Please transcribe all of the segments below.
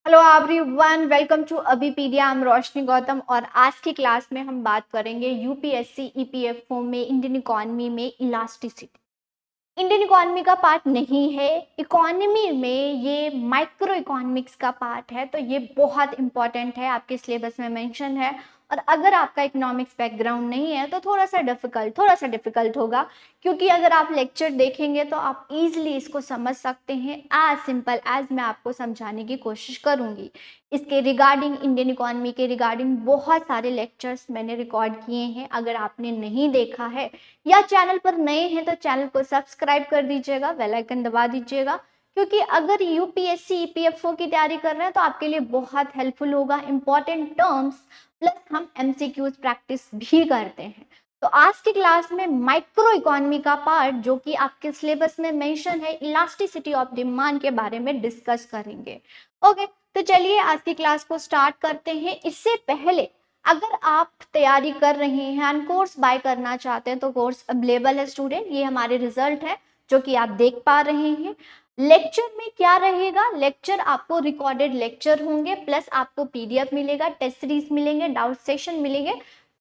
Hello everyone, welcome to Abhipedia. I am Roshni Gautam और आज की क्लास में हम बात करेंगे यूपीएससी ईपीएफओ में इंडियन इकोनॉमी में इलास्टिसिटी। इंडियन इकोनॉमी का पार्ट नहीं है, इकोनॉमी में ये माइक्रो इकोनॉमिक्स का पार्ट है, तो ये बहुत इंपॉर्टेंट है, आपके सिलेबस में मेंशन है। और अगर आपका इकोनॉमिक्स बैकग्राउंड नहीं है तो थोड़ा सा डिफिकल्ट होगा, क्योंकि अगर आप लेक्चर देखेंगे तो आप इजीली इसको समझ सकते हैं, एज सिंपल एज मैं आपको समझाने की कोशिश करूंगी। इसके रिगार्डिंग, इंडियन इकोनॉमी के रिगार्डिंग बहुत सारे लेक्चर्स मैंने रिकॉर्ड किए हैं। अगर आपने नहीं देखा है या चैनल पर नए हैं तो चैनल को सब्सक्राइब कर दीजिएगा, बेल आइकन दबा दीजिएगा, क्योंकि अगर यूपीएससी ईपीएफओ की तैयारी कर रहे हैं तो आपके लिए बहुत हेल्पफुल होगा। इंपॉर्टेंट टर्म्स प्लस हम एमसीक्यूज प्रैक्टिस भी करते हैं। तो आज की क्लास में माइक्रो इकोनॉमी का पार्ट जो कि आपके सिलेबस में मेंशन है, इलास्टिसिटी ऑफ डिमांड के बारे में डिस्कस करेंगे। ओके, तो चलिए आज की क्लास को स्टार्ट करते हैं। इससे पहले अगर आप तैयारी कर रहे हैं एंड कोर्स बाय करना चाहते हैं तो कोर्स अवेलेबल है स्टूडेंट। ये हमारे रिजल्ट है जो कि आप देख पा रहे हैं। लेक्चर में क्या रहेगा, लेक्चर आपको रिकॉर्डेड लेक्चर होंगे, प्लस आपको पीडीएफ मिलेगा, टेस्ट सीरीज मिलेंगे, डाउट सेशन मिलेंगे,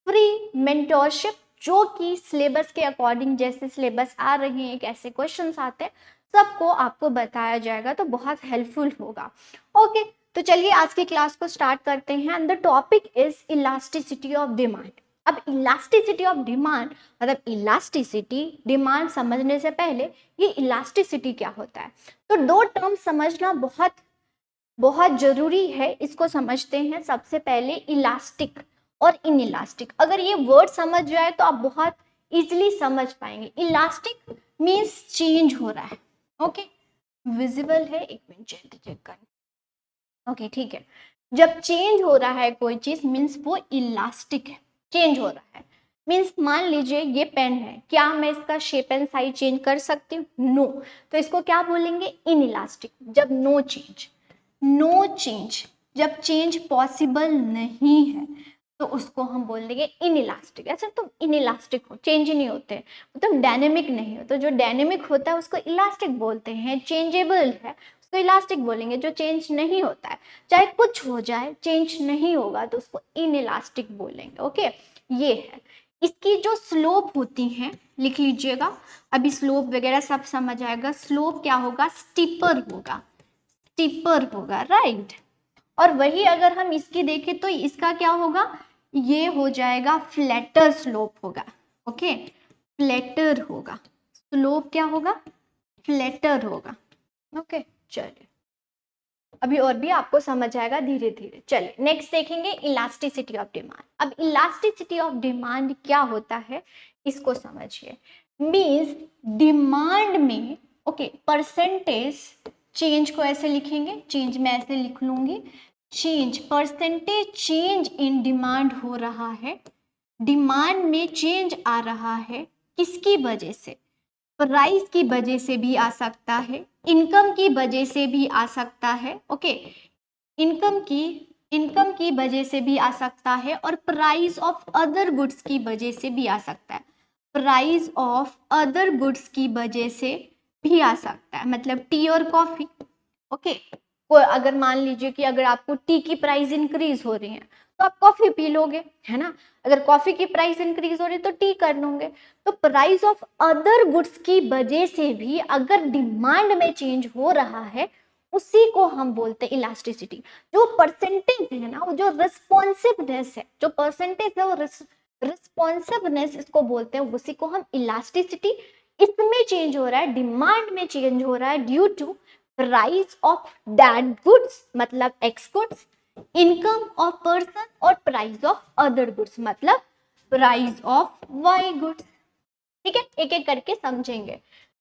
फ्री मेंटोरशिप जो कि सिलेबस के अकॉर्डिंग जैसे सिलेबस आ रहे हैं, कैसे क्वेश्चंस आते हैं, सबको आपको बताया जाएगा, तो बहुत हेल्पफुल होगा। ओके, तो चलिए आज की क्लास को स्टार्ट करते हैं। And the topic is elasticity of demand. अब इलास्टिसिटी ऑफ डिमांड मतलब इलास्टिसिटी, डिमांड समझने से पहले ये इलास्टिसिटी क्या होता है, तो दो टर्म समझना बहुत बहुत जरूरी है। इसको समझते हैं। सबसे पहले इलास्टिक और इनइलास्टिक, अगर ये वर्ड समझ जाए तो आप बहुत इजीली समझ पाएंगे। इलास्टिक मीन्स चेंज हो रहा है। ओके, विजिबल है, एक मिनट चेक करना। ओके, ठीक है। जब चेंज हो रहा है कोई चीज मीन्स वो इलास्टिक है, चेंज हो रहा है। मीन्स मान लीजिए ये पेन है, क्या मैं इसका शेप एंड साइज चेंज कर सकती हूँ? नो। तो इसको क्या बोलेंगे? इनइलास्टिक। जब नो चेंज, नो चेंज, जब चेंज पॉसिबल नहीं है तो उसको हम बोल देंगे इनइलास्टिक। ऐसा तो इनइलास्टिक हो, चेंज ही नहीं होते, मतलब डायनेमिक नहीं हो। तो जो डायनेमिक होता है उसको इलास्टिक बोलते हैं। चेंजेबल है उसको इलास्टिक बोलेंगे। जो चेंज नहीं होता है, चाहे कुछ हो जाए, चेंज नहीं होगा तो उसको इनइलास्टिक बोलेंगे। ओके, ये है। इसकी जो स्लोप होती हैं लिख लीजिएगा, अभी स्लोप वगैरह सब समझ आएगा। स्लोप क्या होगा? स्टीपर होगा, स्टीपर होगा, राइट। और वही अगर हम इसकी देखें तो इसका क्या होगा? ये हो जाएगा फ्लैटर स्लोप होगा। ओके, फ्लैटर होगा। स्लोप क्या होगा? फ्लैटर होगा। ओके, चलिए अभी और भी आपको समझ आएगा धीरे धीरे। चलिए नेक्स्ट देखेंगे इलास्टिसिटी ऑफ डिमांड। अब इलास्टिसिटी ऑफ डिमांड क्या होता है इसको समझिए। मींस डिमांड में, ओके, परसेंटेज चेंज को ऐसे लिखेंगे, चेंज में ऐसे लिख लूंगी, change, percentage change in demand हो रहा है, डिमांड में चेंज आ रहा है। किसकी वजह से? प्राइस की वजह से भी आ सकता है, इनकम की वजह से भी आ सकता है। ओके, इनकम की वजह से भी आ सकता है, और प्राइस ऑफ अदर गुड्स की वजह से भी आ सकता है। प्राइस ऑफ अदर गुड्स की वजह से भी आ सकता है, मतलब टी और कॉफी। ओके, कोई अगर मान लीजिए कि अगर आपको टी की प्राइस इंक्रीज हो रही है तो आप कॉफी पी लोगे, है ना। अगर कॉफी की प्राइस इंक्रीज हो रही है तो टी कर लोगे। तो प्राइस ऑफ अदर गुड्स की वजह से भी अगर डिमांड में चेंज हो रहा है, उसी को हम बोलते हैं इलास्टिसिटी। जो परसेंटेज है ना, वो जो रिस्पॉन्सिवनेस है, जो परसेंटेज है वो रिस्पॉन्सिवनेस इसको बोलते हैं, उसी को हम इलास्टिसिटी। इसमें चेंज हो रहा है, डिमांड में चेंज हो रहा है due to price of that goods मतलब X goods, income of person, और प्राइस ऑफ अदर गुड्स मतलब प्राइस ऑफ वाई गुड्स। ठीक है, एक एक करके समझेंगे।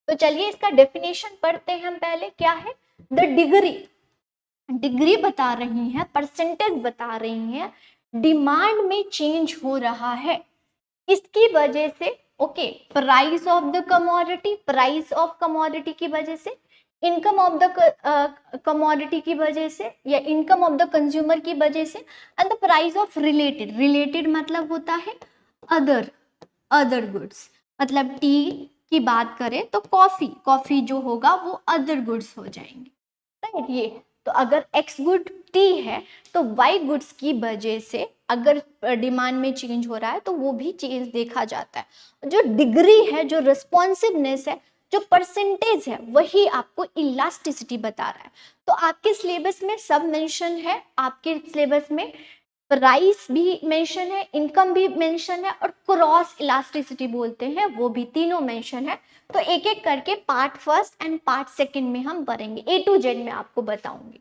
तो चलिए इसका डेफिनेशन पढ़ते हैं हम पहले। क्या है? द डिग्री, डिग्री बता रही है, परसेंटेज बता रही है, डिमांड में चेंज हो रहा है किसकी वजह से? Okay, price of the commodity, price of commodity की वजह से, इनकम ऑफ द कमोडिटी की वजह से, या इनकम ऑफ द कंज्यूमर की वजह से, and the price of related, related मतलब होता है अदर, अदर गुड्स। मतलब टी की बात करें तो कॉफी, कॉफी जो होगा वो अदर गुड्स हो जाएंगे, राइट। ये तो अगर एक्स गुड टी है तो वाई गुड्स की वजह से अगर डिमांड में चेंज हो रहा है तो वो भी चेंज देखा जाता है। जो डिग्री है, जो रिस्पॉन्सिवनेस है, जो परसेंटेज है, वही आपको इलास्टिसिटी बता रहा है। तो आपके सिलेबस में सब मेंशन है, आपके सिलेबस में प्राइस भी मेंशन है, इनकम भी मेंशन है और क्रॉस इलास्टिसिटी बोलते हैं वो भी, तीनों मेंशन है। तो एक एक करके part first and part second में हम पढ़ेंगे, ए टू जेड में आपको बताऊंगी।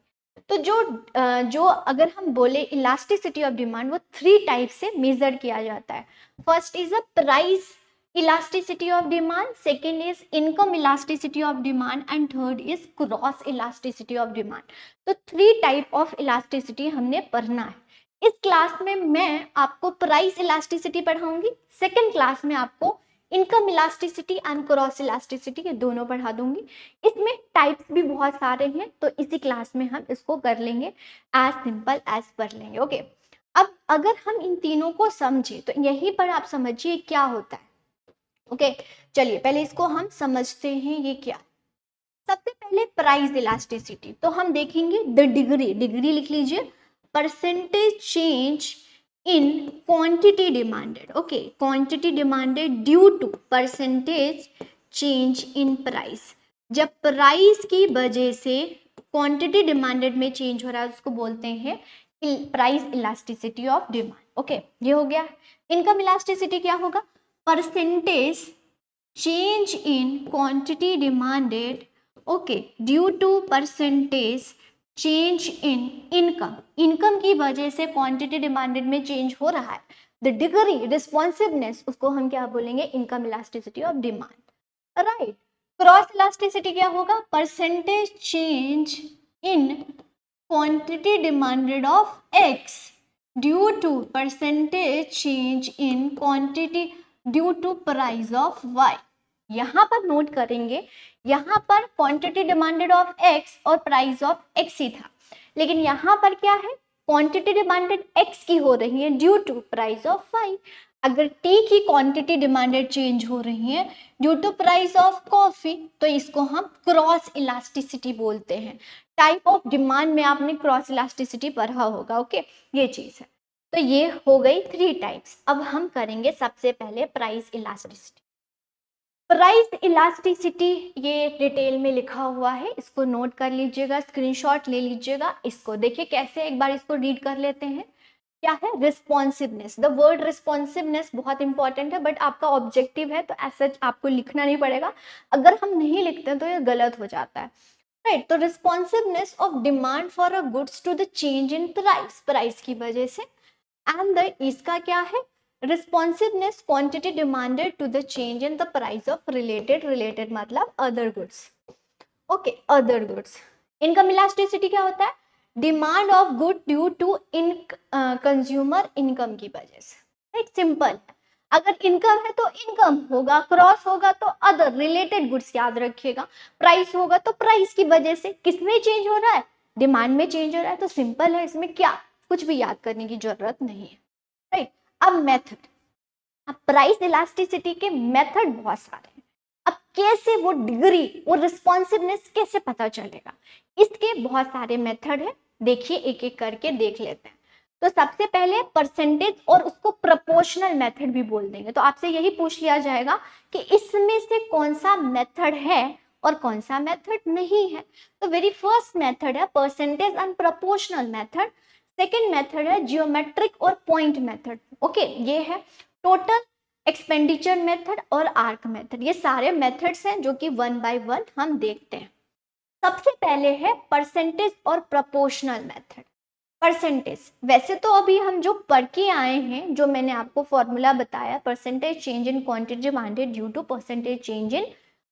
तो जो अगर हम बोले इलास्टिसिटी ऑफ डिमांड, वो 3 टाइप से मेजर किया जाता है। First is a price elasticity of demand, second is income elasticity of demand and third is cross elasticity of demand. तो 3 टाइप ऑफ इलास्टिसिटी हमने पढ़ना है। इस क्लास में मैं आपको प्राइस इलास्टिसिटी पढ़ाऊंगी, सेकेंड क्लास में आपको income elasticity and cross elasticity, ये दोनों पढ़ा दूंगी। इसमें टाइप्स भी बहुत सारे हैं, तो इसी क्लास में हम इसको कर लेंगे, एज सिंपल एज पढ़ लेंगे। ओके, अब अगर हम इन तीनों को समझे तो यहीं पर आप समझिए क्या होता है। ओके, चलिए पहले इसको हम समझते हैं ये क्या। सबसे पहले प्राइस इलास्टिसिटी, तो हम देखेंगे द डिग्री, डिग्री लिख लीजिए, percentage change in quantity demanded, okay, quantity demanded due to percentage change in price। जब प्राइस की वजह से क्वांटिटी डिमांडेड में चेंज हो रहा है उसको बोलते हैं price elasticity of demand. Okay, ये हो गया। इनकम इलास्टिसिटी क्या होगा, percentage change in quantity demanded, okay, due to percentage change in income, income की वजह से क्वांटिटी डिमांडेड में चेंज हो रहा है। द डिग्री रिस्पॉन्सिवनेस, उसको हम क्या बोलेंगे, income elasticity of demand, right. Cross elasticity क्या होगा, percentage change in quantity demanded of X due to percentage change in quantity due to price of Y. यहाँ पर नोट करेंगे, यहाँ पर क्वांटिटी डिमांडेड ऑफ एक्स और प्राइस ऑफ एक्स ही था, लेकिन यहाँ पर क्या है, क्वांटिटी डिमांडेड एक्स की हो रही है due to price of Y. अगर टी की क्वांटिटी डिमांडेड चेंज हो रही है due to price of coffee, तो इसको हम क्रॉस इलास्टिसिटी बोलते हैं। टाइप ऑफ डिमांड में आपने क्रॉस इलास्टिसिटी पढ़ा होगा। ओके, ये चीज है। तो ये हो गई 3 टाइप्स। अब हम करेंगे सबसे पहले प्राइस इलास्टिसिटी। प्राइस इलास्टिसिटी ये डिटेल में लिखा हुआ है, इसको नोट कर लीजिएगा, स्क्रीनशॉट ले लीजिएगा। इसको देखिए कैसे, एक बार इसको रीड कर लेते हैं। क्या है, रिस्पॉन्सिवनेस। द वर्ड रिस्पॉन्सिवनेस बहुत इंपॉर्टेंट है, बट आपका ऑब्जेक्टिव है तो ऐसा आपको लिखना नहीं पड़ेगा। अगर हम नहीं लिखते तो ये गलत हो जाता है, राइट। तो responsiveness of demand for a goods to the change in price, price की वजह से। एंड द इसका क्या है, responsiveness quantity demanded to the change in the price of related, related मतलब other goods. Okay, other goods. Income elasticity क्या होता है, demand of good due to in consumer income की वजह से, राइट, सिंपल। अगर इनकम है तो इनकम होगा, क्रॉस होगा तो अदर रिलेटेड गुड्स, याद रखिएगा। प्राइस होगा तो प्राइस की वजह से, किसमें चेंज हो रहा है, डिमांड में चेंज हो रहा है। तो सिंपल है, इसमें क्या कुछ भी याद करने की जरूरत नहीं है, राइट। अब मेथड, अब प्राइस इलास्टिसिटी के मेथड बहुत सारे हैं। अब कैसे वो डिग्री, वो रिस्पॉन्सिवनेस कैसे पता चलेगा, इसके बहुत सारे मेथड है। देखिए एक एक करके देख लेते हैं। तो सबसे पहले परसेंटेज, और उसको प्रोपोर्शनल मेथड भी बोल देंगे। तो आपसे यही पूछ लिया जाएगा कि इसमें से कौन सा मेथड है और कौन सा मेथड नहीं है। तो वेरी फर्स्ट मेथड है percentage and proportional method. Second method है जियोमेट्रिक और पॉइंट मेथड। ओके, ये है टोटल एक्सपेंडिचर मेथड और आर्क मेथड। ये सारे मेथड्स हैं जो कि 1 बाय 1 हम देखते हैं। सबसे पहले है परसेंटेज और प्रोपोर्शनल मेथड। परसेंटेज, वैसे तो अभी हम जो पढ़ के आए हैं, जो मैंने आपको फॉर्मूला बताया, percentage change in quantity demanded due to percentage change in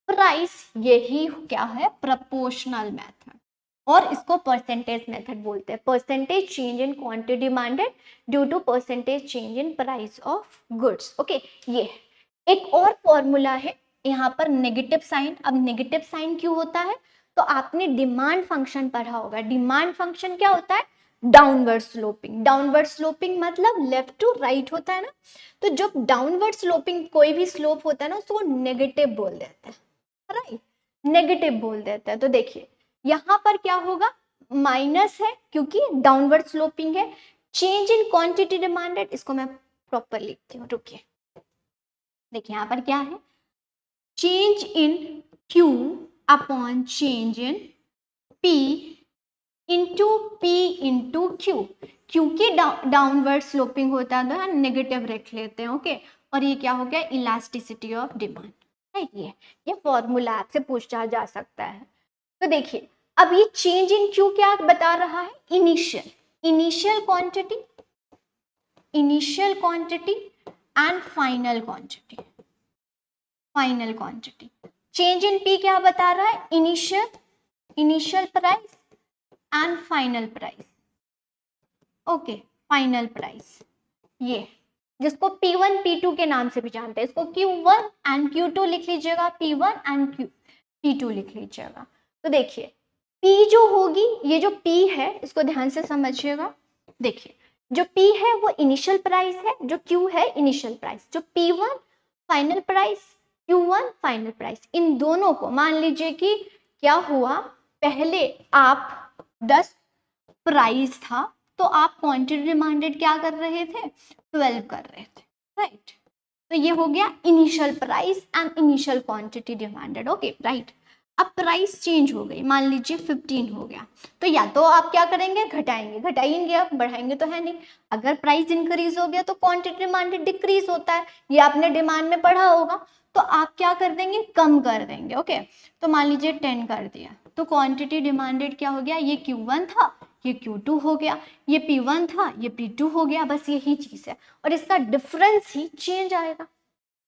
price, यही क्या है, प्रोपोर्शनल मेथड। और इसको परसेंटेज मेथड बोलते हैं, percentage change in quantity demanded due to percentage change in price of goods. Okay, ये एक और फॉर्मूला है यहाँ पर नेगेटिव साइन। अब नेगेटिव साइन क्यों होता है, तो आपने डिमांड फंक्शन पढ़ा होगा। डिमांड फंक्शन क्या होता है, डाउनवर्ड स्लोपिंग। डाउनवर्ड स्लोपिंग मतलब लेफ्ट टू राइट होता है ना। तो जब डाउनवर्ड स्लोपिंग कोई भी स्लोप होता है ना, उसको नेगेटिव बोल देते हैं, राइट, नेगेटिव बोल देते हैं। तो देखिए यहाँ पर क्या होगा, माइनस है क्योंकि डाउनवर्ड स्लोपिंग है। चेंज इन क्वांटिटी डिमांडेड, इसको मैं प्रॉपर लिखती हूँ, रुकिए। देखिए यहाँ पर क्या है, change in Q upon change in P into P into Q. क्योंकि डाउनवर्ड स्लोपिंग होता है तो नेगेटिव रख लेते हैं, ओके। और ये क्या हो गया, इलास्टिसिटी ऑफ डिमांड, राइट। ये फॉर्मूला आपसे पूछा जा सकता है। तो देखिए अब ये चेंज इन क्यू क्या बता रहा है, initial quantity, initial quantity and final quantity, final quantity. Change in P क्या बता रहा है, initial price and final price, okay, final price. ये जिसको P1 P2 के नाम से भी जानते हैं, इसको Q1 एंड Q2 लिख लीजिएगा, P1 एंड P2 लिख लीजिएगा। तो देखिए P जो होगी, ये जो P है इसको ध्यान से समझिएगा। देखिए जो P है वो इनिशियल प्राइस है, जो Q है इनिशियल प्राइस, जो P1 final price, Q1 final price. इन दोनों को मान लीजिए कि क्या हुआ, पहले आप 10 प्राइस था तो आप क्वांटिटी डिमांडेड क्या कर रहे थे, 12 कर रहे थे, राइट। तो ये हो गया initial price and initial quantity demanded, okay, right. अब प्राइस चेंज हो गई, मान लीजिए 15 हो गया, तो या तो आप क्या करेंगे, घटाएंगे, आप बढ़ाएंगे तो है नहीं। अगर प्राइस इंक्रीज हो गया तो क्वांटिटी डिमांडेड डिक्रीज होता है, ये आपने डिमांड में पढ़ा होगा। तो आप क्या कर देंगे, कम कर देंगे, ओके। तो मान लीजिए 10 कर दिया, तो क्वांटिटी डिमांडेड क्या हो गया, ये Q1 था, ये Q2 हो गया, ये P1 था, ये P2 हो गया, बस यही चीज है। और इसका डिफरेंस ही चेंज आएगा,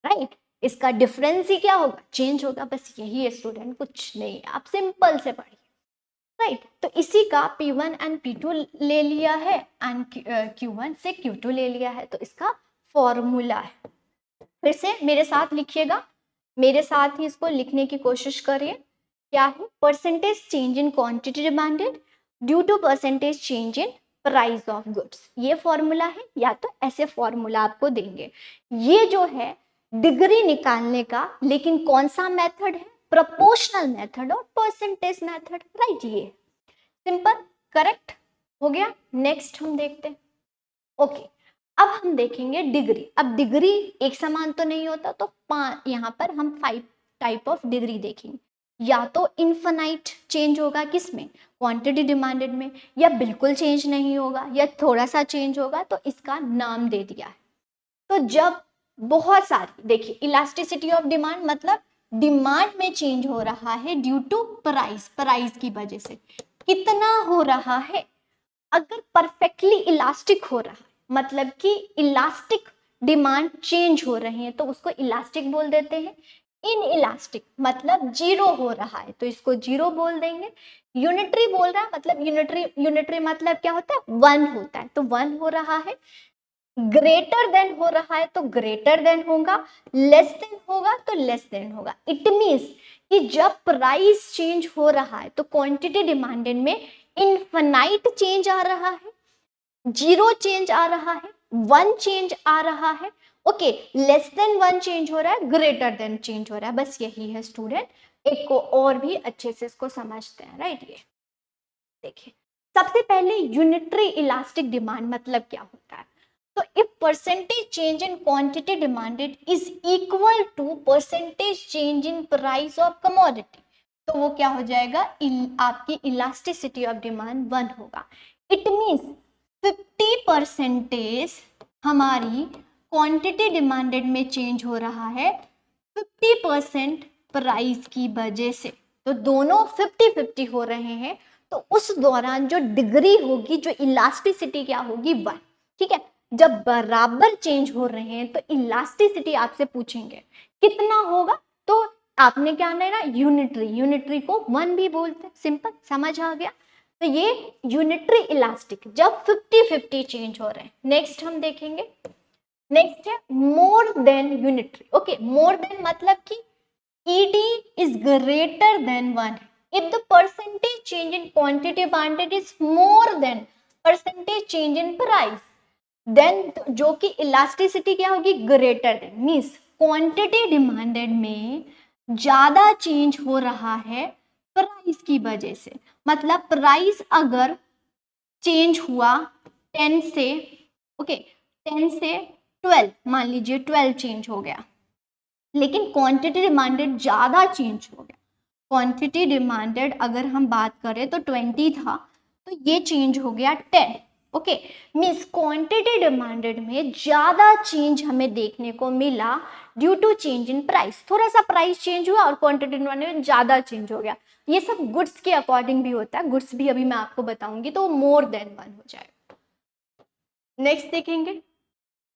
राइट। इसका डिफरेंस ही क्या होगा, चेंज होगा, बस यही है स्टूडेंट, कुछ नहीं, आप सिंपल से पढ़िए, राइट। तो इसी का P1 एंड P2 ले लिया है एंड Q1 से Q2 ले लिया है, तो इसका फॉर्मूला है। फिर से मेरे साथ लिखिएगा, मेरे साथ ही इसको लिखने की कोशिश करिए। क्या है, percentage change in quantity demanded due to percentage change in price of goods, ये फॉर्मूला है। या तो ऐसे फॉर्मूला आपको देंगे, ये जो है डिग्री निकालने का, लेकिन कौन सा मेथड है, प्रोपोर्शनल मेथड और परसेंटेज मेथड, राइट। ये सिंपल, करेक्ट हो गया। नेक्स्ट हम देखते हैं, ओके। अब हम देखेंगे डिग्री। अब डिग्री एक समान तो नहीं होता, तो यहाँ पर हम 5 टाइप ऑफ डिग्री देखेंगे। या तो इनफाइनाइट चेंज होगा, किसमें, क्वांटिटी डिमांडेड में, या बिल्कुल चेंज नहीं होगा, या थोड़ा सा चेंज होगा, तो इसका नाम दे दिया है। तो जब बहुत सारी, देखिए इलास्टिसिटी ऑफ डिमांड मतलब डिमांड में चेंज हो रहा है ड्यू टू प्राइस, प्राइस की वजह से कितना हो रहा है। अगर परफेक्टली इलास्टिक हो रहा है, मतलब कि इलास्टिक डिमांड चेंज हो रही है, तो उसको इलास्टिक बोल देते हैं। इन इलास्टिक मतलब जीरो हो रहा है, तो इसको जीरो बोल देंगे। यूनिटरी बोल रहा है, मतलब यूनिटरी मतलब क्या होता है, 1 होता है, तो 1 हो रहा है। ग्रेटर देन हो रहा है तो ग्रेटर देन होगा, लेस देन होगा तो लेस देन होगा। इट मीन्स कि जब प्राइस चेंज हो रहा है तो क्वांटिटी डिमांडेड में इनफाइनाइट चेंज आ रहा है, जीरो चेंज आ रहा है, 1 चेंज आ रहा है, ओके। लेस देन 1 चेंज हो रहा है, ग्रेटर देन चेंज हो रहा है, बस यही है स्टूडेंट। एक को और भी अच्छे से इसको समझते हैं, राइट। ये देखिए, सबसे पहले यूनिटरी इलास्टिक डिमांड मतलब क्या होता है। तो if percentage change in quantity demanded is equal to percentage change in price of commodity, तो वो क्या हो जाएगा, आपकी इलास्टिसिटी ऑफ डिमांड 1 होगा। इट मीन्स 50% हमारी क्वांटिटी डिमांडेड में चेंज हो रहा है, 50% प्राइस की वजह से, तो दोनों 50-50 हो रहे हैं। तो उस दौरान जो डिग्री होगी, जो इलास्टिसिटी क्या होगी, 1, ठीक है। जब बराबर चेंज हो रहे हैं तो इलास्टिसिटी आपसे पूछेंगे कितना होगा, तो आपने क्या लेना, यूनिटरी को 1 भी बोलते हैं, सिंपल, समझ आ गया। तो ये यूनिटरी इलास्टिक जब 50-50 चेंज हो रहे हैं। नेक्स्ट हम देखेंगे, नेक्स्ट है more than unitary, okay. More than मतलब कि ED is greater than 1 if the percentage change in quantity demanded is more than percentage change in price, then जो कि इलास्टिसिटी क्या होगी, greater than, means quantity demanded में ज्यादा change हो रहा है प्राइस की वजह से। मतलब प्राइस अगर चेंज हुआ 10 से, ओके 10 से 12, मान लीजिए 12 चेंज हो गया, लेकिन क्वांटिटी डिमांडेड ज़्यादा चेंज हो गया। क्वांटिटी डिमांडेड अगर हम बात करें तो 20 था, तो ये चेंज हो गया 10। ओके, मीन्स क्वांटिटी डिमांडेड में ज़्यादा चेंज हमें देखने को मिला due to change in price. थोड़ा सा प्राइस चेंज हुआ और क्वांटिटी डिमांडेड में ज़्यादा चेंज हो गया। ये सब गुड्स के अकॉर्डिंग भी होता है, गुड्स भी अभी मैं आपको बताऊंगी, तो मोर देन वन हो जाएगा। नेक्स्ट देखेंगे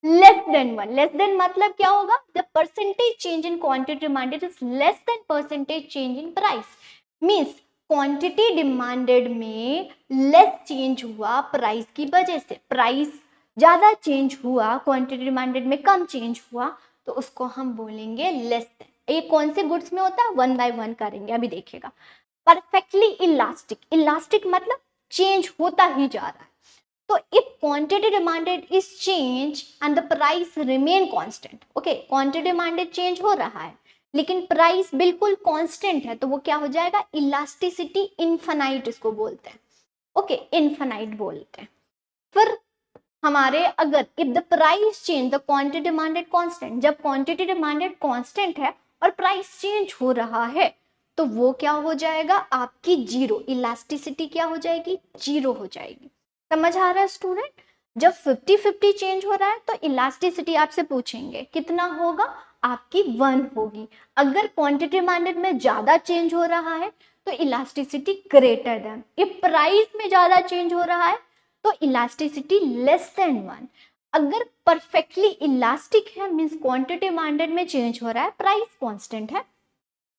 less than one. Less than मतलब क्या होगा, the percentage change in quantity demanded is less than percentage change in price. Means quantity demanded में लेस चेंज हुआ प्राइस की वजह से, प्राइस ज्यादा चेंज हुआ, क्वांटिटी डिमांडेड में कम चेंज हुआ, तो उसको हम बोलेंगे लेस देन। ये कौन से गुड्स में होता है, वन बाय वन करेंगे, अभी देखिएगा। परफेक्टली इलास्टिक, इलास्टिक मतलब चेंज होता ही जा रहा है। तो if quantity demanded is change and the price remain constant, okay, quantity demanded change हो रहा है लेकिन प्राइस बिल्कुल कांस्टेंट है, तो वो क्या हो जाएगा, इलास्टिसिटी इनफाइनाइट इसको बोलते हैं। ओके, इनफाइनाइट बोलते हैं। फिर हमारे अगर if the price change the quantity demanded constant, जब क्वांटिटी डिमांडेड कांस्टेंट है और प्राइस चेंज हो रहा है, तो वो क्या हो जाएगा, आपकी जीरो, इलास्टिसिटी क्या हो जाएगी, जीरो हो जाएगी। समझ आ रहा है स्टूडेंट? जब 50-50 चेंज हो रहा है तो इलास्टिसिटी आपसे पूछेंगे कितना होगा, आपकी 1 होगी। अगर क्वांटिटी डिमांडेड में ज्यादा चेंज हो रहा है तो elasticity greater than, if price में ज्यादा चेंज हो रहा है तो इलास्टिसिटी लेस देन 1। अगर परफेक्टली इलास्टिक है मीन्स क्वांटिटी डिमांडेड में चेंज हो रहा है, प्राइस कांस्टेंट है,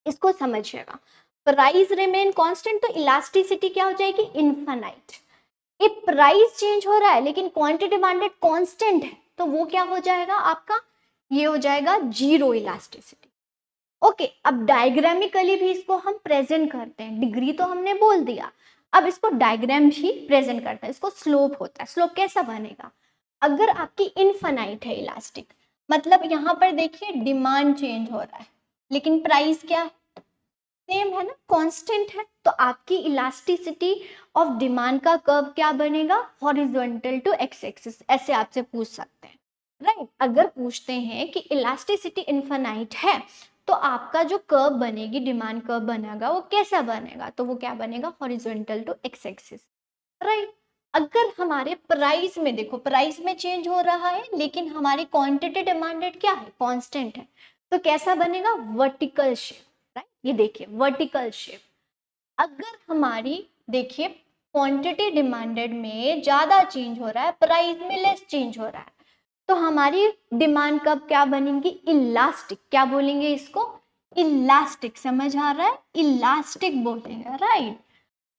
इसको समझिएगा। प्राइस रिमेन कांस्टेंट तो इलास्टिसिटी क्या हो जाएगी, इनफाइनाइट। इफ प्राइस चेंज हो रहा है लेकिन क्वांटिटी डिमांडेड कांस्टेंट है, तो वो क्या हो जाएगा आपका, ये हो जाएगा जीरो इलास्टिसिटी। ओके, अब डायग्रामिकली भी इसको हम प्रेजेंट करते हैं। डिग्री तो हमने बोल दिया, अब इसको डायग्राम भी प्रेजेंट करते हैं। इसको स्लोप होता है। स्लोप कैसा बनेगा, अगर आपकी इनफाइनाइट है इलास्टिक, मतलब यहाँ पर देखिए डिमांड चेंज हो रहा है लेकिन प्राइस क्या है, सेम है ना, कांस्टेंट है, तो आपकी इलास्टिसिटी ऑफ डिमांड का कर्व क्या बनेगा, हॉरिजॉन्टल टू एक्स एक्सिस। ऐसे आपसे पूछ सकते हैं, राइट। अगर पूछते हैं कि इलास्टिसिटी इनफाइनाइट है तो आपका जो कर्व बनेगी, डिमांड कर्व बनेगा, वो कैसा बनेगा, तो वो क्या बनेगा, horizontal to X axis, right. अगर हमारे प्राइस में देखो, प्राइस में चेंज हो रहा है लेकिन हमारी क्वांटिटी डिमांडेड क्या है, कांस्टेंट है, तो कैसा बनेगा, वर्टिकल शेप, राइट। ये देखिए वर्टिकल शेप। अगर हमारी देखिए क्वांटिटी डिमांडेड में ज्यादा चेंज हो रहा है, प्राइस में लेस चेंज हो रहा है, तो हमारी डिमांड कब क्या बनेगी, इलास्टिक। क्या बोलेंगे इसको, इलास्टिक। समझ आ रहा है, इलास्टिक बोलेंगे, राइट।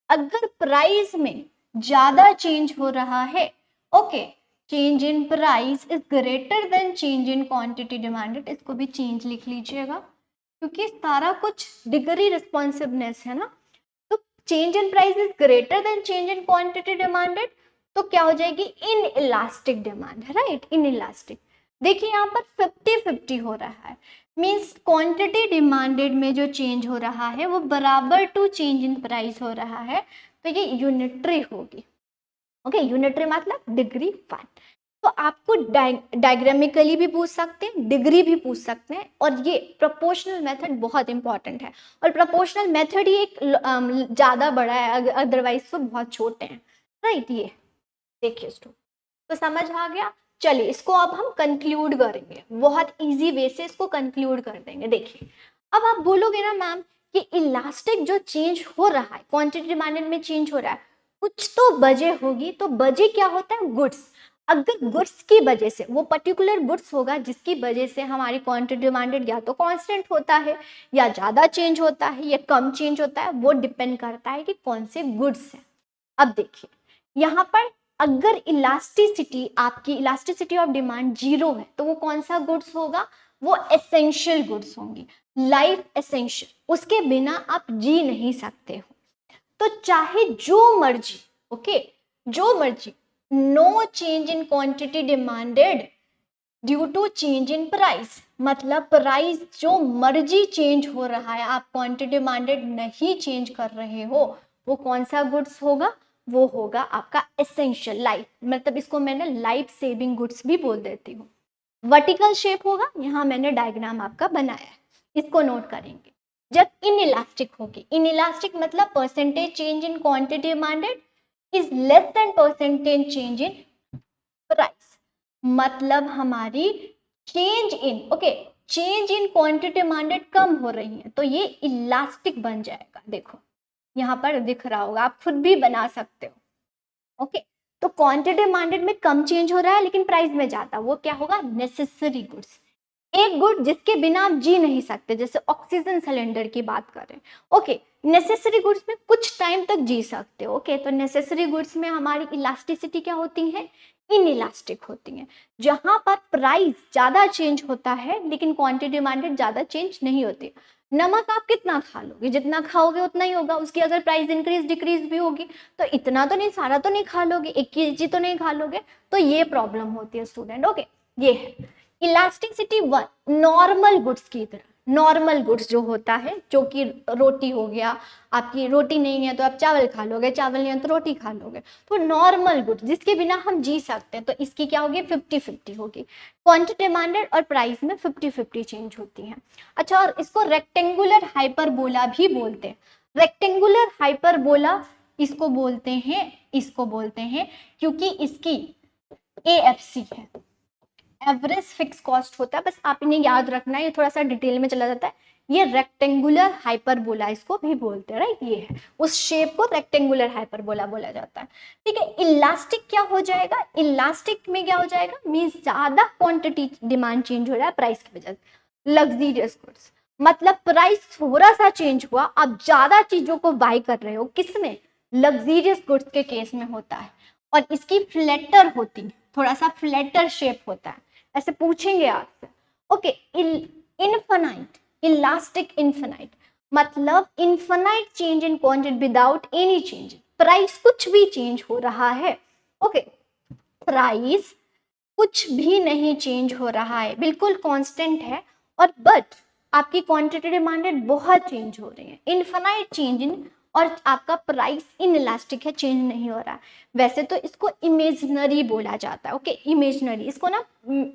अगर प्राइस में ज्यादा चेंज हो रहा है, okay, change in price is greater than change in quantity demanded, इसको भी चेंज लिख लीजिएगा क्योंकि सारा कुछ डिग्री रिस्पॉन्सिवनेस है ना। तो change in price is greater than change in quantity demanded, तो क्या हो जाएगी, in elastic demand, right, in elastic. देखिए यहाँ पर 50-50 हो रहा है, मीन्स क्वांटिटी डिमांडेड में जो चेंज हो रहा है वो बराबर टू चेंज इन प्राइस हो रहा है, तो ये यूनिटरी होगी। ओके, यूनिटरी मतलब डिग्री 1। तो आपको डायग्रामिकली भी पूछ सकते हैं, डिग्री भी पूछ सकते हैं, और ये प्रोपोर्शनल मेथड बहुत इंपॉर्टेंट है। और प्रोपोर्शनल मेथड ही एक ज़्यादा बड़ा है, अदरवाइज तो बहुत छोटे हैं, राइट। ये देखिए तो समझ आ गया। चलिए इसको अब हम कंक्लूड करेंगे, बहुत इजी वे से इसको कंक्लूड कर देंगे। देखिए अब आप बोलोगे ना मैम कि इलास्टिक जो चेंज हो रहा है, क्वांटिटी डिमांडेड में चेंज हो रहा है, कुछ तो वजह होगी। तो वजह क्या होता है, गुड्स। अगर गुड्स की वजह से, वो पर्टिकुलर गुड्स होगा जिसकी वजह से हमारी क्वांटिटी डिमांडेड या तो कांस्टेंट होता है या ज़्यादा चेंज होता है या कम चेंज होता है, वो डिपेंड करता है कि कौन से गुड्स हैं। अब देखिए यहाँ पर अगर इलास्टिसिटी, आपकी इलास्टिसिटी ऑफ डिमांड जीरो है, तो वो कौन सा गुड्स होगा, वो एसेंशियल गुड्स होंगी, लाइफ एसेंशियल, उसके बिना आप जी नहीं सकते हो। तो चाहे जो मर्जी, ओके, जो मर्जी, no change in quantity demanded due to change in price, मतलब प्राइस जो मर्जी चेंज हो रहा है, आप क्वांटिटी डिमांडेड नहीं चेंज कर रहे हो, वो कौन सा गुड्स होगा, वो होगा आपका एसेंशियल लाइफ, मतलब इसको मैंने लाइफ सेविंग गुड्स भी बोल देती हूँ। वर्टिकल शेप होगा, यहाँ मैंने डायग्राम आपका बनाया है, इसको नोट करेंगे। जब इनइलास्टिक होगी, इनइलास्टिक मतलब percentage change in quantity demanded is less than percentage change in price, मतलब हमारी change in change in quantity demanded कम हो रही है, तो ये इलास्टिक बन जाएगा। देखो यहाँ पर दिख रहा होगा, आप खुद भी बना सकते हो। तो क्वांटिटी डिमांडेड में कम चेंज हो रहा है लेकिन प्राइस में ज्यादा, वो क्या होगा, नेसेसरी गुड्स। एक गुड जिसके बिना आप जी नहीं सकते, जैसे ऑक्सीजन सिलेंडर की बात करें, नेसेसरी गुड्स में कुछ टाइम तक जी सकते हो। तो नेसेसरी गुड्स में हमारी इलास्टिसिटी क्या होती है, इनइलास्टिक होती है। जहां पर प्राइस ज्यादा चेंज होता है लेकिन क्वांटिटी डिमांडेड ज्यादा चेंज नहीं होती। नमक आप कितना खा लोगे, जितना खाओगे उतना ही होगा, उसकी अगर प्राइस इंक्रीज डिक्रीज भी होगी तो इतना तो नहीं, सारा तो नहीं खा लोगे, 1 kg तो नहीं खा लोगे, तो ये प्रॉब्लम होती है स्टूडेंट। ये है इलास्टिसिटी वन, नॉर्मल गुड्स की तरह। नॉर्मल गुड्स जो होता है, जो कि रोटी हो गया, आपकी रोटी नहीं है तो आप चावल खा लोगे, चावल नहीं है तो रोटी खा लोगे, तो नॉर्मल गुड्स जिसके बिना हम जी सकते हैं, तो इसकी क्या होगी, 50-50 होगी। क्वांटिटी डिमांडेड और प्राइस में 50-50 चेंज होती है। अच्छा, और इसको रेक्टेंगुलर हाइपरबोला भी बोलते हैं। रेक्टेंगुलर हाइपरबोला इसको बोलते हैं क्योंकि इसकी AFC है, एवरेज फिक्स कॉस्ट होता है। बस आप इन्हें याद रखना है, ये थोड़ा सा डिटेल में चला जाता है। ये रेक्टेंगुलर हाइपरबोला इसको भी बोलते हैं, राइट। ये है उस शेप को रेक्टेंगुलर हाइपरबोला बोला जाता है। ठीक है, इलास्टिक क्या हो जाएगा, इलास्टिक में क्या हो जाएगा, मींस ज्यादा क्वांटिटी डिमांड चेंज हो रहा है प्राइस की वजह से। लग्जरियस गुड्स मतलब प्राइस थोड़ा सा चेंज हुआ, आप ज्यादा चीजों को बाय कर रहे हो, किसमें, लग्जरियस गुड्स के केस में होता है। और इसकी फ्लैटर होती है, थोड़ा सा फ्लैटर शेप होता है, ऐसे पूछेंगे आपसे। इनफाइनाइट, इलास्टिक इनफाइनाइट मतलब infinite change in quantity without any change, price कुछ भी चेंज हो रहा है। प्राइस कुछ भी नहीं चेंज हो रहा है, बिल्कुल कांस्टेंट है, और बट आपकी क्वांटिटी डिमांडेड बहुत चेंज हो रही है, इनफाइनाइट चेंज इन, और आपका प्राइस इनइलास्टिक है, चेंज नहीं हो रहा। वैसे तो इसको इमेजनरी बोला जाता है। इमेजनरी,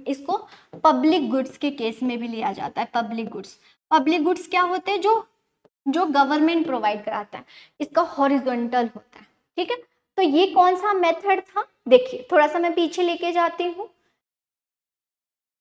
इसको पब्लिक गुड्स के केस में भी लिया जाता है। पब्लिक गुड्स क्या होते हैं, जो गवर्नमेंट प्रोवाइड कराता है, इसका हॉरिजॉन्टल होता है। ठीक है, तो ये कौन सा मेथड था, देखिए थोड़ा सा मैं पीछे लेके जाती हूँ,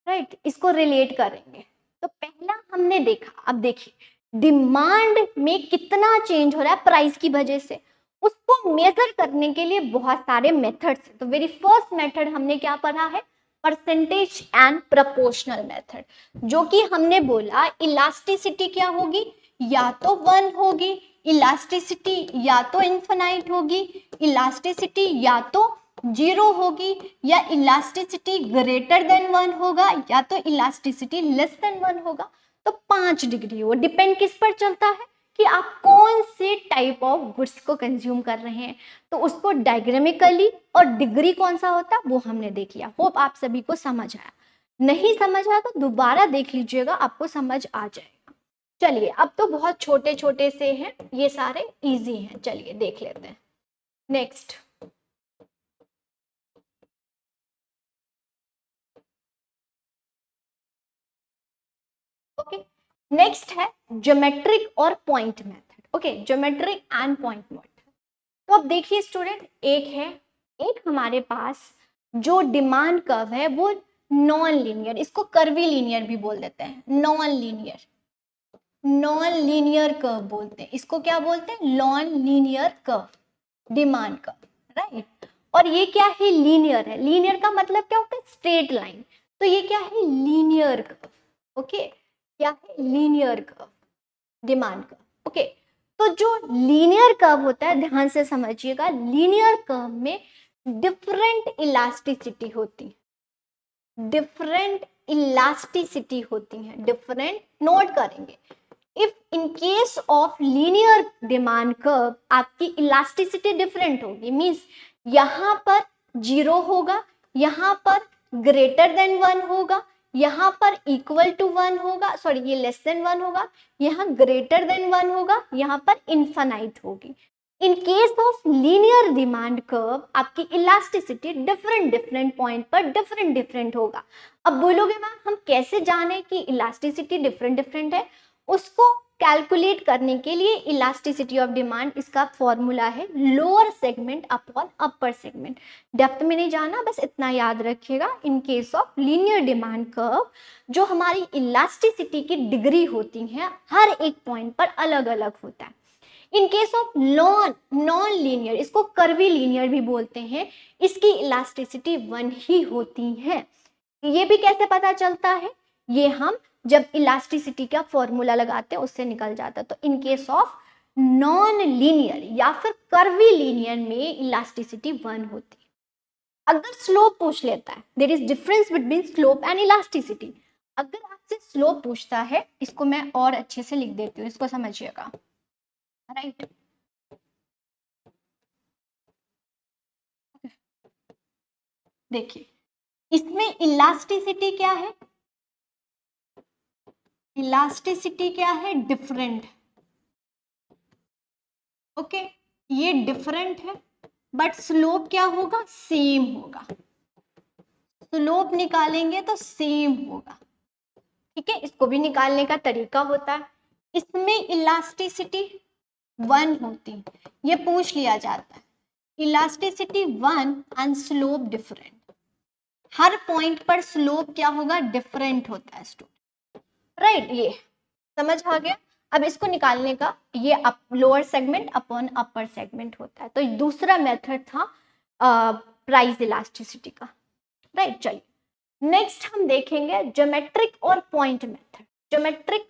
राइट। इसको रिलेट करेंगे। तो पहला हमने देखा, अब देखिए डिमांड में कितना चेंज हो रहा है प्राइस की वजह से, उसको मेजर करने के लिए बहुत सारे मेथड्स हैं। तो वेरी फर्स्ट मेथड हमने क्या पढ़ा है, परसेंटेज एंड प्रोपोर्शनल मेथड, जो कि हमने बोला इलास्टिसिटी क्या होगी, या तो 1 होगी, इलास्टिसिटी या तो इनफाइनाइट होगी, इलास्टिसिटी या तो 0 होगी, या इलास्टिसिटी ग्रेटर देन 1 होगा, या तो इलास्टिसिटी लेस देन 1 होगा। तो 5 डिग्री, वो डिपेंड किस पर चलता है कि आप कौन से टाइप ऑफ गुड्स को कंज्यूम कर रहे हैं, तो उसको डायग्रामिकली, और डिग्री कौन सा होता है वो हमने देख लिया। होप आप सभी को समझ आया, नहीं समझ आया तो दोबारा देख लीजिएगा, आपको समझ आ जाएगा। चलिए, अब तो बहुत छोटे छोटे से हैं, ये सारे इजी हैं, चलिए देख लेते हैं। नेक्स्ट नेक्स्ट है ज्योमेट्रिक और point method. Geometric and point method. तो अब देखिए स्टूडेंट, एक हमारे पास जो डिमांड कर्व है वो नॉन लीनियर, इसको कर्वी लीनियर भी बोल देते हैं, नॉन लीनियर कर्व बोलते हैं, इसको क्या बोलते हैं, non linear curve, demand curve, right. और ये क्या है, लीनियर है। लीनियर का मतलब क्या होता है, स्ट्रेट लाइन, तो ये क्या है, लीनियर कर्व। क्या है, लीनियर कर्व, डिमांड कर्व। तो जो लीनियर कर्व होता है, ध्यान से समझिएगा, लीनियर कर्व में डिफरेंट इलास्टिसिटी होती है, डिफरेंट नोट करेंगे। If in case of linear demand curve आपकी इलास्टिसिटी डिफरेंट होगी, मींस यहाँ पर 0 होगा, यहाँ पर ग्रेटर देन 1 होगा, यहाँ पर इक्वल टू 1 होगा, सॉरी ये लेस देन 1 होगा, यहाँ ग्रेटर देन 1 होगा, यहाँ पर इन्फानाइट होगी। In case of linear demand curve आपकी इलास्टिसिटी डिफरेंट डिफरेंट पॉइंट पर डिफरेंट डिफरेंट होगा। अब बोलोगे मैम हम कैसे जाने कि इलास्टिसिटी डिफरेंट डिफरेंट है? उसको कैलकुलेट करने के लिए इलास्टिसिटी ऑफ डिमांड, इसका फॉर्मूला है lower segment upon upper segment. Depth में नहीं जाना, बस इतना याद रखिएगा। In case of linear demand curve जो हमारी इलास्टिसिटी की डिग्री होती है हर एक पॉइंट पर अलग अलग होता है। In case of non linear, इसको कर्वी लीनियर भी बोलते हैं, इसकी इलास्टिसिटी 1 ही होती है। ये भी कैसे पता चलता है? ये हम जब इलास्टिसिटी का फॉर्मूला लगाते हैं उससे निकल जाता है। तो in case of non linear या फिर कर्वी लीनियर में इलास्टिसिटी 1 होती है। अगर स्लोप पूछ लेता है, there is difference between slope and elasticity. अगर आपसे स्लोप पूछता है, इसको मैं और अच्छे से लिख देती हूँ, इसको समझिएगा, राइट। देखिए इसमें इलास्टिसिटी क्या है? इलास्टिसिटी क्या है? डिफरेंट। ओके, ये डिफरेंट है, बट स्लोप क्या होगा? सेम होगा। स्लोप निकालेंगे तो सेम होगा, ठीक है। इसको भी निकालने का तरीका होता है। इसमें इलास्टिसिटी 1 होती है, ये पूछ लिया जाता है। Elasticity 1 and slope different. Her point पर स्लोप क्या होगा? डिफरेंट होता है स्टूडेंट, राइट। ये समझ आ गया। अब इसको निकालने का, ये lower segment upon upper segment होता है। तो दूसरा मेथड था प्राइस इलास्टिसिटी का, राइट। चलिए नेक्स्ट हम देखेंगे ज्योमेट्रिक और पॉइंट मेथड। ज्योमेट्रिक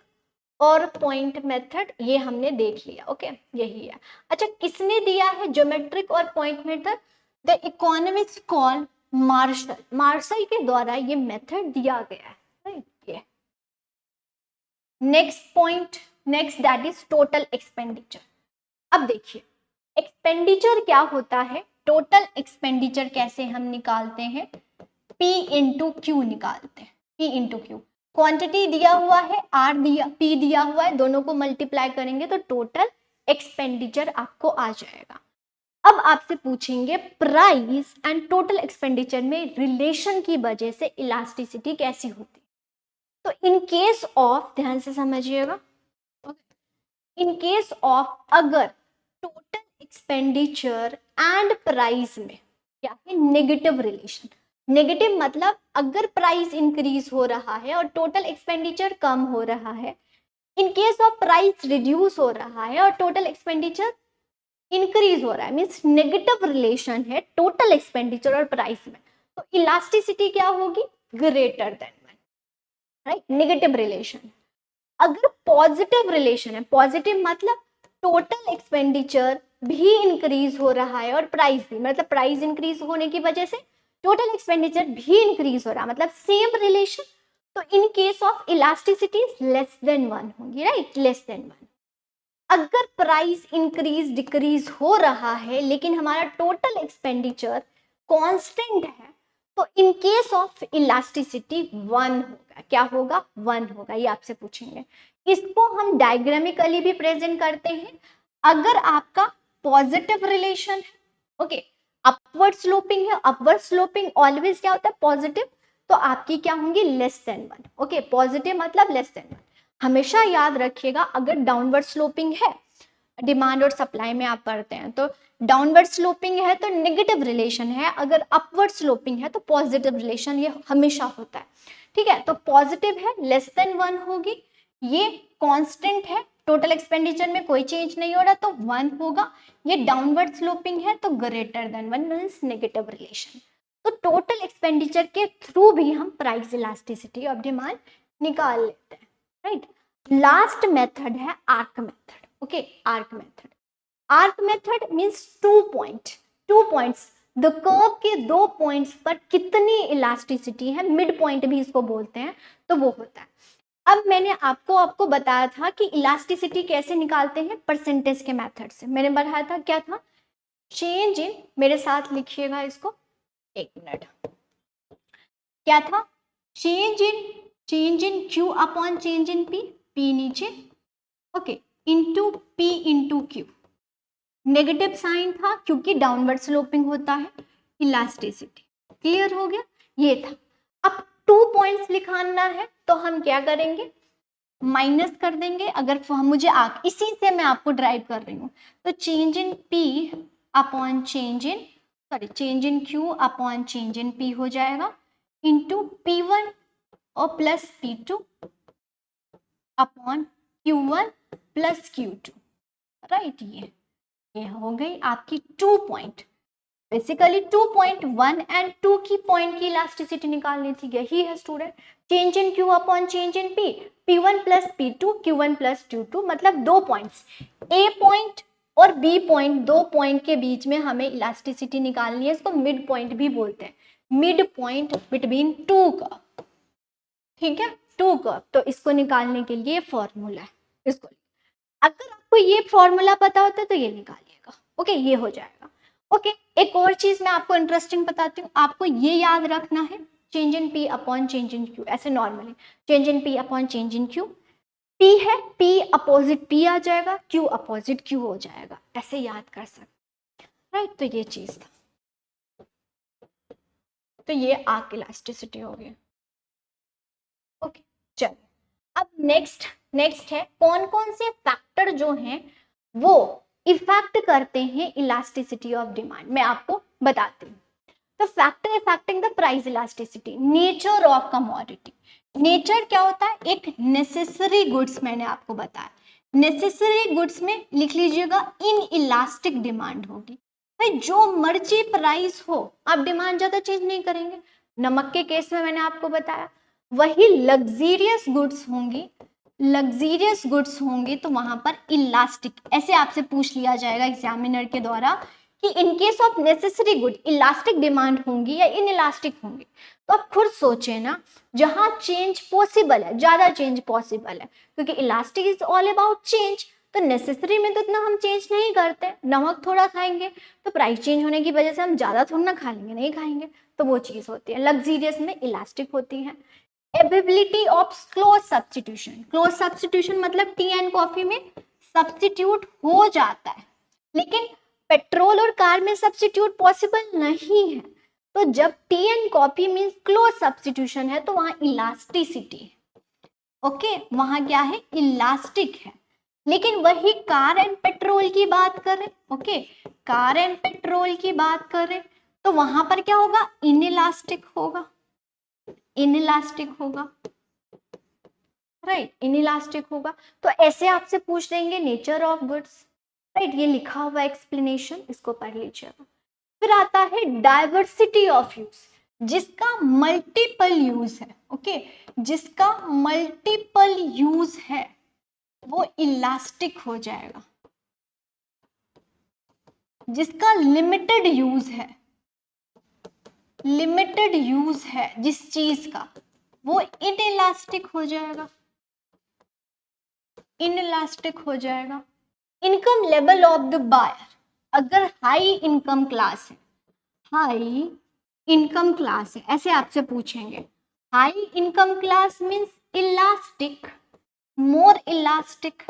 और पॉइंट मेथड ये हमने देख लिया, ओके, यही है। अच्छा, किसने दिया है ज्योमेट्रिक और point method? The economist call Marshall. Marshall के द्वारा ये मेथड दिया गया है, राइट। ये next point, next that is total expenditure. अब देखिए एक्सपेंडिचर क्या होता है, टोटल एक्सपेंडिचर कैसे हम निकालते हैं? P इंटू क्यू निकालते हैं। P इंटू क्यू, क्वांटिटी दिया हुआ है, R दिया, P दिया हुआ है, दोनों को मल्टीप्लाई करेंगे तो टोटल एक्सपेंडिचर आपको आ जाएगा। अब आपसे पूछेंगे प्राइस एंड टोटल एक्सपेंडिचर में रिलेशन की वजह से इलास्टिसिटी कैसी होती है? तो इन केस ऑफ, ध्यान से समझिएगा, इन केस ऑफ अगर टोटल एक्सपेंडिचर एंड प्राइस में क्या है? Negative relation. नेगेटिव मतलब अगर प्राइस इंक्रीज हो रहा है और टोटल एक्सपेंडिचर कम हो रहा है। In case of price reduce हो रहा है और टोटल एक्सपेंडिचर इंक्रीज हो रहा है, मीन्स नेगेटिव रिलेशन है टोटल एक्सपेंडिचर और प्राइस में, तो इलास्टिसिटी क्या होगी? Greater than 1, right. Negative relation. अगर पॉजिटिव रिलेशन है, पॉजिटिव मतलब टोटल एक्सपेंडिचर भी इंक्रीज हो रहा है और प्राइस भी, मतलब प्राइस इंक्रीज होने की वजह से टोटल एक्सपेंडिचर भी इंक्रीज हो रहा है, मतलब सेम रिलेशन। तो in case of elasticity less than 1 होगी, राइट, लेस देन 1। अगर प्राइस इंक्रीज डिक्रीज हो रहा है लेकिन हमारा टोटल एक्सपेंडिचर कांस्टेंट है, तो इन केस ऑफ इलास्टिसिटी 1 होगा। क्या होगा? 1 होगा। ये आपसे पूछेंगे। इसको हम डायग्रामिकली भी प्रेजेंट करते हैं। अगर आपका पॉजिटिव रिलेशन है, ओके, अपवर्ड स्लोपिंग है, अपवर्ड स्लोपिंग ऑलवेज क्या होता है? पॉजिटिव, तो आपकी क्या होंगी? Less than 1, okay. पॉजिटिव मतलब लेस देन 1। हमेशा याद रखिएगा, अगर डाउनवर्ड स्लोपिंग है, डिमांड और सप्लाई में आप पढ़ते हैं, तो डाउनवर्ड स्लोपिंग है तो नेगेटिव रिलेशन है, अगर अपवर्ड स्लोपिंग है तो पॉजिटिव रिलेशन, ये हमेशा होता है, ठीक है। तो पॉजिटिव है, लेस देन 1 होगी, ये कांस्टेंट है, टोटल एक्सपेंडिचर में कोई चेंज नहीं हो रहा तो 1 होगा। ये डाउनवर्ड स्लोपिंग है तो greater than 1 means negative relation. तो टोटल एक्सपेंडिचर के थ्रू भी हम प्राइस इलास्टिसिटी ऑफ डिमांड निकाल लेते हैं, राइट। लास्ट मेथड है arc method, okay. Arc method, arc method means 2 points, the curve के 2 पॉइंट्स पर कितनी इलास्टिसिटी है, मिड पॉइंट भी इसको बोलते हैं, तो वो होता है। अब मैंने आपको बताया था कि इलास्टिसिटी कैसे निकालते हैं, परसेंटेज के मेथड से। मैंने बताया था, क्या था? चेंज इन, मेरे साथ लिखिएगा इसको, एक मिनट, क्या था? Change in Q upon change in P, P नीचे, okay, into P into Q. Negative sign था क्योंकि डाउनवर्ड स्लोपिंग होता है, इलास्टिसिटी। क्लियर हो गया, ये था। अब 2 पॉइंट्स लिखाना है तो हम क्या करेंगे, माइनस कर देंगे। अगर मुझे इसी से मैं आपको ड्राइव कर रही हूँ, तो change in P upon change in Q upon change in P हो जाएगा, इंटू P1 और plus P2 upon Q1 plus Q2, right. ये हो गई आपकी 2 पॉइंट। बेसिकली 2.1 एंड 2 की पॉइंट की इलास्टिसिटी निकालनी थी, यही है student. Change in Q upon change in P, P1 plus P2, Q1 plus Q2, मतलब 2 पॉइंट्स, A पॉइंट और B पॉइंट, 2 पॉइंट के बीच में हमें इलास्टिसिटी निकालनी है। इसको मिड पॉइंट भी बोलते हैं, मिड पॉइंट बिटवीन 2 कर्व, ठीक है, 2 कर्व। तो इसको निकालने के लिए फॉर्मूला है, इसको अगर आपको ये फॉर्मूला पता होता है तो ये निकालिएगा, ओके, ये हो जाएगा। ओके, एक और चीज मैं आपको इंटरेस्टिंग बताती हूँ, आपको ये याद रखना है, change in P upon change in Q, ऐसे normally change in P upon change in Q, P है, पी अपोजिट पी आ जाएगा, क्यू अपोजिट क्यू हो जाएगा, ऐसे याद कर सकते, राइट। तो ये चीज था, तो ये आर्क इलास्टिसिटी हो गई। ओके, चलो अब नेक्स्ट है कौन कौन से फैक्टर जो हैं वो इफेक्ट करते हैं इलास्टिसिटी ऑफ डिमांड, मैं आपको बताती हूँ। तो factor affecting the price elasticity, nature of commodity. Nature क्या होता है, एक नेसेसरी गुड्स, मैंने आपको बताया नेसेसरी गुड्स में लिख लीजिएगा इन इलास्टिक डिमांड होगी। भाई जो मर्जी प्राइस हो आप डिमांड ज्यादा चेंज नहीं करेंगे। नमक के केस में मैंने आपको बताया, वही लग्जीरियस गुड्स होंगी तो वहां पर इलास्टिक, ऐसे आपसे पूछ लिया जाएगा एग्जामिनर के द्वारा कि in case of necessary good elastic demand होंगी या इन इलास्टिक होंगी। तो आप खुद सोचें ना, जहां चेंज पॉसिबल है, ज्यादा चेंज पॉसिबल है, क्योंकि elastic is all about change, तो नेसेसरी में तो इतना हम चेंज नहीं करते। नमक थोड़ा खाएंगे तो प्राइस चेंज होने की वजह से हम ज्यादा थोड़ा ना खा लेंगे, नहीं खाएंगे, तो वो चीज होती है। लग्जीरियस में इलास्टिक होती है। एबिलिटी ऑफ क्लोज सब्सटीट्यूशन मतलब टी एंड कॉफी में सब्सटीट्यूट हो जाता है, लेकिन पेट्रोल और कार में सब्सटीट्यूट पॉसिबल नहीं है। तो जब T and coffee means close substitution है तो वहां इलास्टिसिटी है, ओके, वहां क्या है, इलास्टिक है। लेकिन वही कार एंड पेट्रोल की बात करें, ओके, कार एंड पेट्रोल की बात करें तो वहां पर क्या होगा, इनइलास्टिक होगा, इनइलास्टिक होगा, राइट, इनइलास्टिक होगा। तो ऐसे आपसे पूछ देंगे नेचर ऑफ गुड्स, राइट, ये लिखा हुआ एक्सप्लेनेशन, इसको पढ़ लीजिएगा। फिर आता है डाइवर्सिटी ऑफ यूज, जिसका मल्टीपल यूज है, ओके, जिसका मल्टीपल यूज है वो इलास्टिक हो जाएगा। जिसका लिमिटेड यूज है, लिमिटेड यूज है जिस चीज का, वो इनइलास्टिक हो जाएगा, इनइलास्टिक हो जाएगा। Income level of the buyer, अगर हाई इनकम क्लास है, हाई इनकम क्लास है, ऐसे आपसे पूछेंगे, high income class means elastic, more elastic,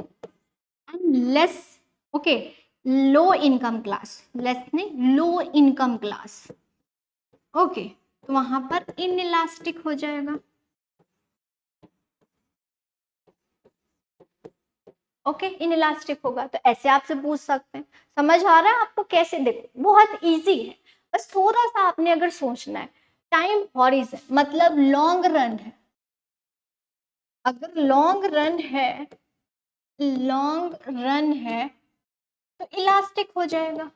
and less, okay, low income class, less नहीं, लो इनकम क्लास, ओके, तो वहां पर इनइलास्टिक हो जाएगा, ओके, इनइलास्टिक होगा। तो ऐसे आपसे पूछ सकते हैं। समझ आ रहा है आपको कैसे, देखो बहुत इजी है, बस थोड़ा सा आपने अगर सोचना है। टाइम हॉरिजन मतलब लॉन्ग रन है, अगर लॉन्ग रन है, लॉन्ग रन है तो इलास्टिक हो जाएगा,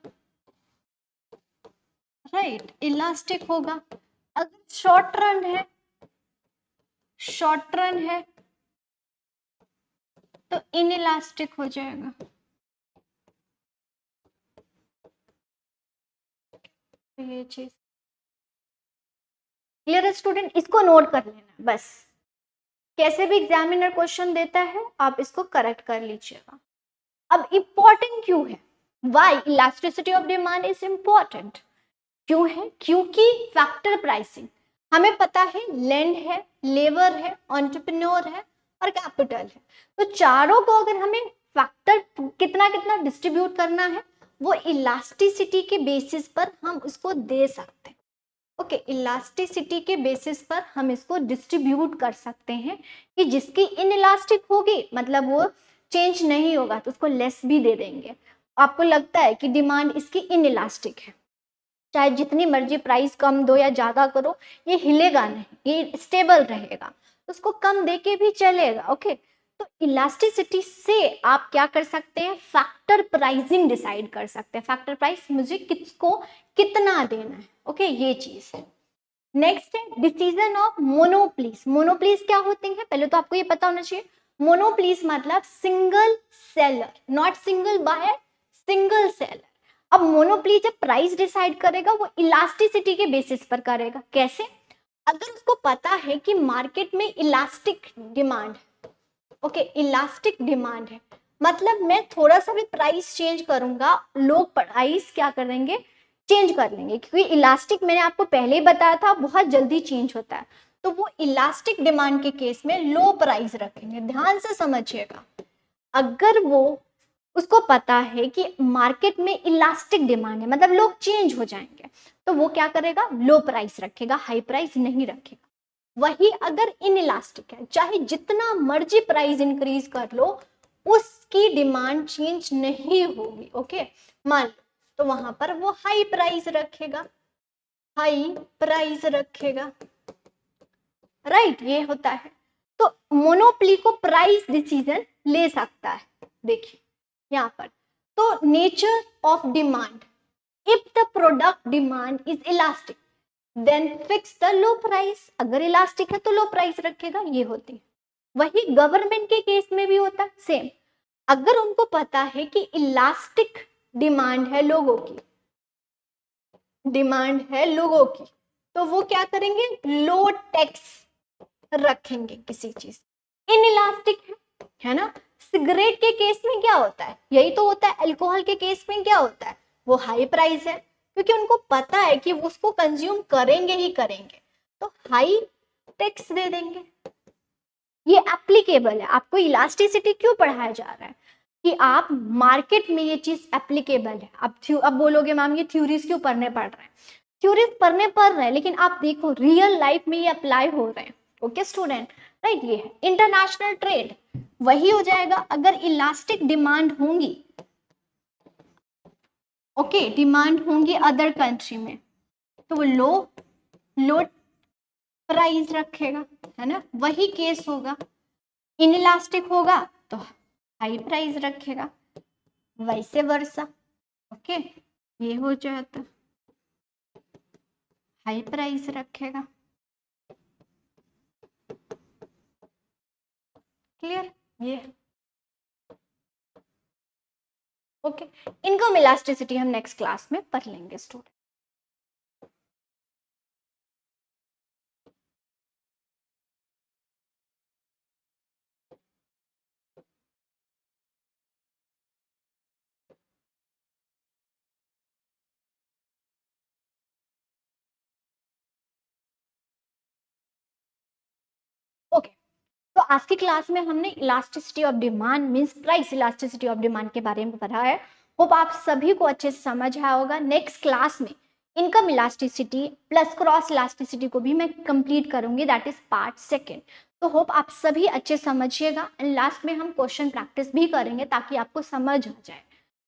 राइट, इलास्टिक होगा। अगर शॉर्ट रन है, शॉर्ट रन है तो इनइलास्टिक हो जाएगा। तो ये चीज क्लियर है स्टूडेंट, इसको नोट कर लेना बस, कैसे भी एग्जामिनर क्वेश्चन देता है आप इसको करेक्ट कर लीजिएगा। अब इंपॉर्टेंट क्यों है, why elasticity of demand is important, क्यों है, क्योंकि फैक्टर प्राइसिंग, हमें पता है लैंड है, लेबर है, एंटरप्रेन्योर है और कैपिटल है। तो चारों को अगर हमें फैक्टर कितना कितना डिस्ट्रीब्यूट करना है वो इलास्टिसिटी के बेसिस पर हम उसको दे सकते हैं। ओके, इलास्टिसिटी के बेसिस पर हम इसको डिस्ट्रीब्यूट कर सकते हैं कि जिसकी इनइलास्टिक होगी मतलब वो चेंज नहीं होगा तो उसको लेस भी दे देंगे। आपको लगता है कि डिमांड इसकी इनइलास्टिक है, चाहे जितनी मर्जी प्राइस कम दो या ज्यादा करो ये हिलेगा नहीं, ये स्टेबल रहेगा, तो उसको कम दे के भी चलेगा। ओके, तो इलास्टिसिटी से आप क्या कर सकते हैं, फैक्टर प्राइसिंग डिसाइड कर सकते हैं। फैक्टर प्राइस मुझे किसको कितना देना है। ओके, ये चीज है। नेक्स्ट है डिसीजन ऑफ मोनोप्लीज। मोनोप्लीज क्या होते हैं, पहले तो आपको ये पता होना चाहिए। मोनोप्लीज मतलब single seller, not single buyer, single seller. अब मोनोप्ली जब प्राइस डिसाइड करेगा वो इलास्टिसिटी के बेसिस पर करेगा। कैसे, अगर उसको पता है कि मार्केट में elastic demand, okay elastic demand है, मतलब मैं थोड़ा सा भी प्राइस चेंज करूंगा लोग प्राइस क्या करेंगे, चेंज कर लेंगे, क्योंकि इलास्टिक मैंने आपको पहले ही बताया था बहुत जल्दी चेंज होता है। तो वो इलास्टिक डिमांड के केस में लो प्राइस रखेंगे। ध्यान से समझिएगा, अगर वो उसको पता है कि मार्केट में इलास्टिक डिमांड है मतलब लोग चेंज हो जाएंगे, तो वो क्या करेगा, लो प्राइस रखेगा, हाई प्राइस नहीं रखेगा। वही अगर इनइलास्टिक है, चाहे जितना मर्जी प्राइस इंक्रीज कर लो उसकी डिमांड चेंज नहीं होगी। ओके, मान लो तो वहां पर वो हाई प्राइस रखेगा, हाई प्राइस रखेगा। राइट, ये होता है। तो मोनोपोली को प्राइस डिसीजन ले सकता है। देखिए यहाँ पर, तो nature of demand, if the product demand is elastic then fix the low price. अगर इलास्टिक है तो लो प्राइस रखेगा, ये होती है। वही गवर्नमेंट के केस में भी होता है सेम। अगर उनको पता है कि इलास्टिक डिमांड है लोगों की, डिमांड है लोगों की, तो वो क्या करेंगे, लो टैक्स रखेंगे किसी चीज। इनइलास्टिक है ना। सिगरेट के केस में क्या होता है, यही तो होता है। अल्कोहल के केस में क्या होता है, वो हाई प्राइस है क्योंकि उनको पता है कि वो उसको कंज्यूम करेंगे ही करेंगे, तो हाई टैक्स दे देंगे। ये एप्लीकेबल है। आपको इलास्टिसिटी क्यों पढ़ाया जा रहा है कि आप मार्केट में ये चीज एप्लीकेबल है। अब बोलोगे मैम ये थ्योरीज क्यों पढ़ने पड़ रहे हैं, थ्योरीज पढ़ने पड़ रहे हैं लेकिन आप देखो रियल लाइफ में ये अप्लाई हो रहे हैं। ओके स्टूडेंट, राइट, ये है इंटरनेशनल ट्रेड। वही हो जाएगा अगर इलास्टिक डिमांड होंगी, ओके डिमांड होंगी अदर कंट्री में, तो वो लो प्राइस रखेगा, है ना। वही केस होगा, इनइलास्टिक होगा तो हाई प्राइस रखेगा, वैसे वर्सा। ओके, ये हो जाता, हाई प्राइस रखेगा। क्लियर, ये ओके। इनकम इलास्टिसिटी हम नेक्स्ट क्लास में पढ़ लेंगे स्टूडेंट। ओके, तो आज की क्लास में हमने elasticity of demand means price elasticity of demand के बारे में पढ़ा है। होप आप सभी को अच्छे से समझ आया होगा। नेक्स्ट क्लास में income elasticity plus cross elasticity को भी मैं कंप्लीट करूंगी, दैट इज पार्ट सेकेंड। तो होप आप सभी अच्छे समझिएगा एंड लास्ट में हम क्वेश्चन प्रैक्टिस भी करेंगे ताकि आपको समझ आ जाए।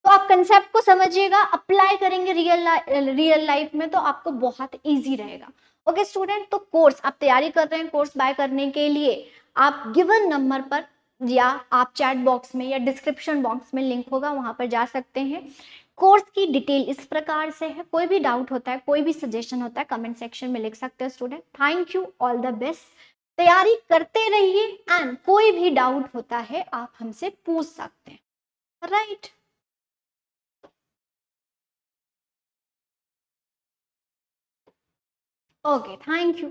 तो आप कंसेप्ट को समझिएगा, अप्लाई करेंगे रियल लाइफ में तो आपको बहुत ईजी रहेगा। ओके स्टूडेंट, तो कोर्स आप तैयारी कर रहे हैं, कोर्स बाय करने के लिए आप गिवन नंबर पर या आप चैट बॉक्स में या डिस्क्रिप्शन बॉक्स में लिंक होगा वहां पर जा सकते हैं। कोर्स की डिटेल इस प्रकार से है, कोई भी डाउट होता है, कोई भी सजेशन होता है कमेंट सेक्शन में लिख सकते हो student. Thank you, all the best, तैयारी करते रहिए एंड कोई भी डाउट होता है आप हमसे पूछ सकते हैं। Right, okay, thank you.